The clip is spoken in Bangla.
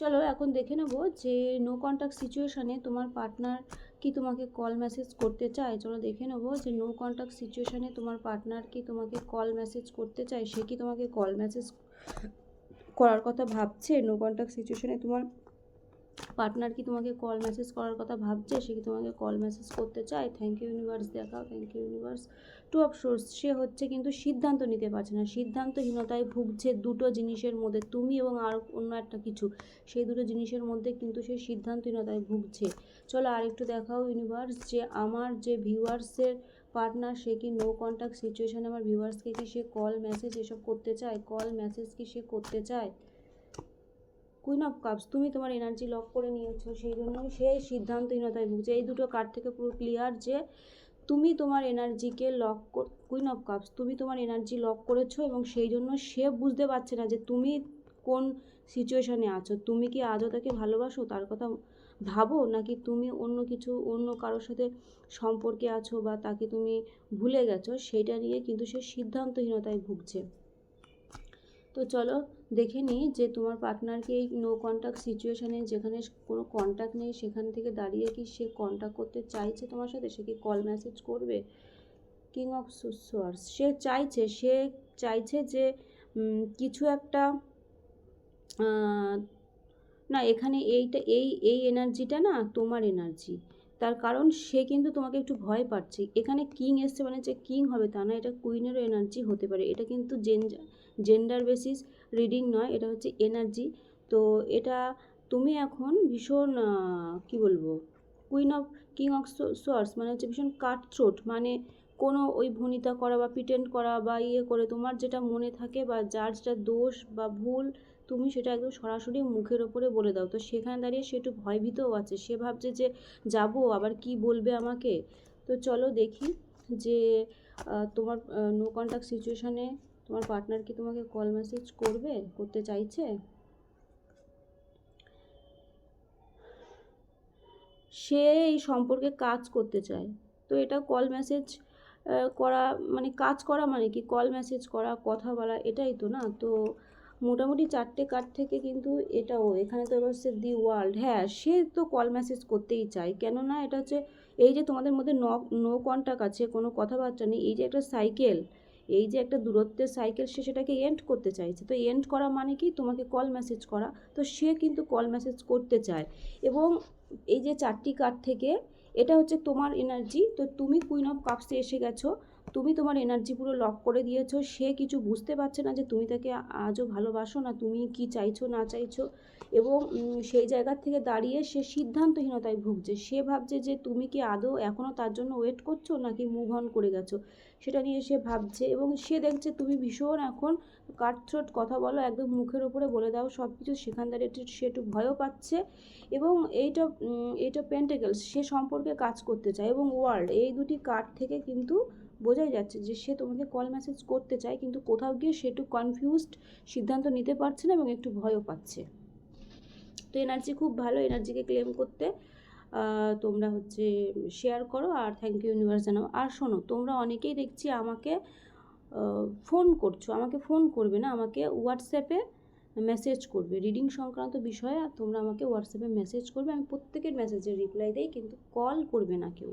চলো এখন দেখে নেবো যে নো কন্ট্যাক্ট সিচুয়েশানে তোমার পার্টনার কি তোমাকে কল মেসেজ করতে চায়। চলো দেখে নেবো যে নো কন্ট্যাক্ট সিচুয়েশানে তোমার পার্টনার কি তোমাকে কল মেসেজ করতে চায়, সে কি তোমাকে কল মেসেজ করার কথা ভাবছে। নো কন্ট্যাক্ট সিচুয়েশানে তোমার পার্টনার কি তোমাকে কল মেসেজ করার কথা ভাবছে, সে কি তোমাকে কল মেসেজ করতে চায়। থ্যাংক ইউ ইউনিভার্স দেখাও, থ্যাংক ইউ ইউনিভার্স। টু অফ সোর্স, সে হচ্ছে কিন্তু সিদ্ধান্ত নিতে পারছে না, সিদ্ধান্তহীনতায় ভুগছে দুটো জিনিসের মধ্যে, তুমি এবং আর অন্য একটা কিছু, সেই দুটো জিনিসের মধ্যে কিন্তু সে সিদ্ধান্তহীনতায় ভুগছে। চলো আরেকটু দেখাও ইউনিভার্স যে আমার যে ভিউয়ার্সের পার্টনার সে কি নো কন্ট্যাক্ট সিচুয়েশানে আমার ভিউয়ার্সকে কি সে কল মেসেজ এসব করতে চায়, কল মেসেজ কি সে করতে চায়। কুইন অফ কাপস, তুমি তোমার এনার্জি লক করে নিয়েছো, সেই জন্যই সে সিদ্ধান্তহীনতায় ভুগছে। এই দুটো কার্ড থেকে পুরো ক্লিয়ার যে তুমি তোমার এনার্জিকে লক, কুইন অফ কাপস, তুমি তোমার এনার্জি লক করেছো এবং সেই জন্য সে বুঝতে পারছে না যে তুমি কোন সিচুয়েশানে আছো। তুমি কি আজও তাকে ভালোবাসো, তার কথা ভাবো, নাকি তুমি অন্য কিছু অন্য কারোর সাথে সম্পর্কে আছো বা তাকে তুমি ভুলে গেছো, সেইটা নিয়ে কিন্তু সে সিদ্ধান্তহীনতায় ভুগছে। তো চলো দেখে নিই যে তোমার পার্টনারকে এই নো কন্ট্যাক্ট সিচুয়েশানে যেখানে কোনো কন্ট্যাক্ট নেই সেখান থেকে দাঁড়িয়ে কি সে কন্ট্যাক্ট করতে চাইছে তোমার সাথে, সে কি কল মেসেজ করবে। কিং অফ সোয়ার্স, সে চাইছে যে কিছু একটা না, এখানে এই এনার্জিটা না তোমার এনার্জি, তার কারণ সে কিন্তু তোমাকে একটু ভয় পাচ্ছে। এখানে কিং এসছে মানে যে কিং হবে তা না, এটা কুইনেরও এনার্জি হতে পারে। এটা কিন্তু জেন্ডার বেসিস রিডিং নয়, এটা হচ্ছে এনার্জি। তো এটা তুমি এখন ভীষণ কি বলবো, কিং অফ সোয়ার্স মানে হচ্ছে ভীষণ কাটথ্রোট, মানে কোনো ওই ভনিতা করা বা প্রিটেন্ড করা বা ইয়ে করে তোমার যেটা মনে থাকে বা যার যেটা দোষ বা ভুল তুমি সেটা একদম সরাসরি মুখের ওপরে বলে দাও। তো সেখানে দাঁড়িয়ে সে একটু ভয়ভীতও আছে, সে ভাবছে যে যাব আবার কি বলবে আমাকে। তো চলো দেখি যে তোমার নো কন্ট্যাক্ট সিচুয়েশানে তোমার পার্টনার কি তোমাকে কল মেসেজ করতে চাইছে। সে এই সম্পর্কে কাজ করতে চায়। তো এটা কল মেসেজ করা মানে কাজ করা মানে কি, কল মেসেজ করা, কথা বলা, এটাই তো না। তো মোটামুটি চারটে কার্ড থেকে কিন্তু এটাও, এখানে তো এবার সে দি ওয়ার্ল্ড, হ্যাঁ সে তো কল মেসেজ করতেই চায়। কেননা এটা হচ্ছে এই যে তোমাদের মধ্যে নো কন্ট্যাক্ট আছে, কোনো কথাবার্তা নেই, এই যে একটা সাইকেল, এই যে একটা দূরত্বের সাইকেল, সে সেটাকে এন্ড করতে চাইছে। তো এন্ড করা মানে কি, তোমাকে কল মেসেজ করা। তো সে কিন্তু কল মেসেজ করতে চায়। এবং এই যে চারটি কার্ড থেকে এটা হচ্ছে তোমার এনার্জি। তো তুমি কুইন অফ কাপসে এসে গেছো, তুমি তোমার এনার্জি পুরো লক করে দিয়েছো। সে কিছু বুঝতে পারছে না যে তুমি তাকে আজও ভালোবাসো না, তুমি কি চাইছো না চাইছো। এবং সেই জায়গার থেকে দাঁড়িয়ে সে সিদ্ধান্তহীনতায় ভুগছে। সে ভাবছে যে তুমি কি আদৌ এখনও তার জন্য ওয়েট করছো নাকি মুভ অন করে গেছো, সেটা নিয়ে সে ভাবছে। এবং সে দেখছে তুমি ভীষণ এখন কাটথ্রোট কথা বলো, একদম মুখের ওপরে বলে দাও সব কিছু, সেখান থেকে সে একটু ভয়ও পাচ্ছে। এবং এইটা পেন্টেকেলস, সে সম্পর্কে কাজ করতে চায়। এবং ওয়ার্ল্ড, এই দুটি কার্ড থেকে কিন্তু বোঝাই যাচ্ছে যে সে তোমাকে কল মেসেজ করতে চায়, কিন্তু কোথাও গিয়ে সে একটু কনফিউজড, সিদ্ধান্ত নিতে পারছে না এবং একটু ভয়ও পাচ্ছে। তো এনার্জি খুব ভালো, এনার্জিকে ক্লেম করতে তোমরা হচ্ছে শেয়ার করো আর থ্যাংক ইউ ইউনিভার্স জানাও। আর শোনো, তোমরা অনেকেই দেখছি আমাকে ফোন করছো, আমাকে ফোন করবে না, আমাকে হোয়াটসঅ্যাপে মেসেজ করবে রিডিং সংক্রান্ত বিষয়ে। তোমরা আমাকে হোয়াটসঅ্যাপে মেসেজ করবে, আমি প্রত্যেকের মেসেজের রিপ্লাই দিই, কিন্তু কল করবে না কেউ।